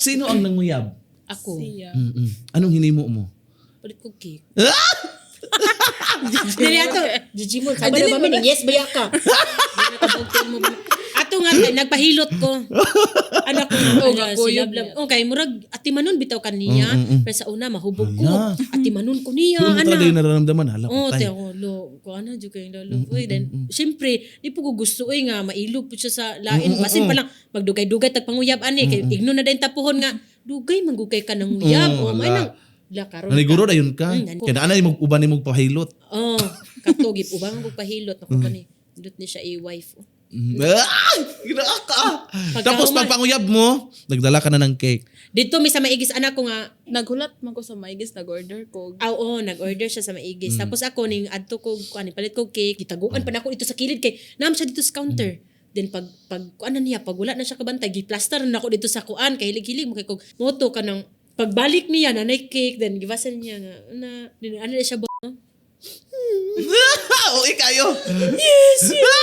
Sino ang nanguyab? Ako. Siya. Anong hinimo mo? Palit ko cake. Ah! Dili ato. Jijimon, sabi na ba may yes baya ka. Ato nga tay nagpahilot ko. Anak ko si Lablab. Okay, murag atimanon bitaw kaniya. Pero sa una mahubog ko. Ala. Atimanon ko niya Doon mo talaga yung ana. nararamdaman. Hala ko Oh, tay. te ako lo, ko ana jud kay lolo. Uy, then syempre, di po ko gusto nga mailog po siya sa lain. Basin pa lang magdugay-dugay tagpanguyab ani kay igno na din tapuhon nga dugay manggugay ka ng uyab. O may ala. nang la karon. Naniguro dayon ka. Mm, Kaya naanay mo uban ni mo pahilot. Oh, katogip ubang ko pahilot ako kani. Dut ni siya i-wife. Ginaa ka. Tapos pagpanguyab mo, nagdala ka na ng cake. Dito mi sa maigis anak ko nga. Naghulat man ko sa maigis, nag-order ko. Oo, nag-order siya sa maigis. Tapos ako ning adto ko kuan palit ko cake, gitaguan pa na ako dito sa kilid kay naam siya dito sa counter. Then pag kuan na niya, pag wala na siya kabantay, giplaster na ako dito sa kuan kay hilig-hilig mo kay kog moto ka ng pagbalik niya na cake, then gibasan niya nga na ano na siya ba? O ikayo. Ano siya?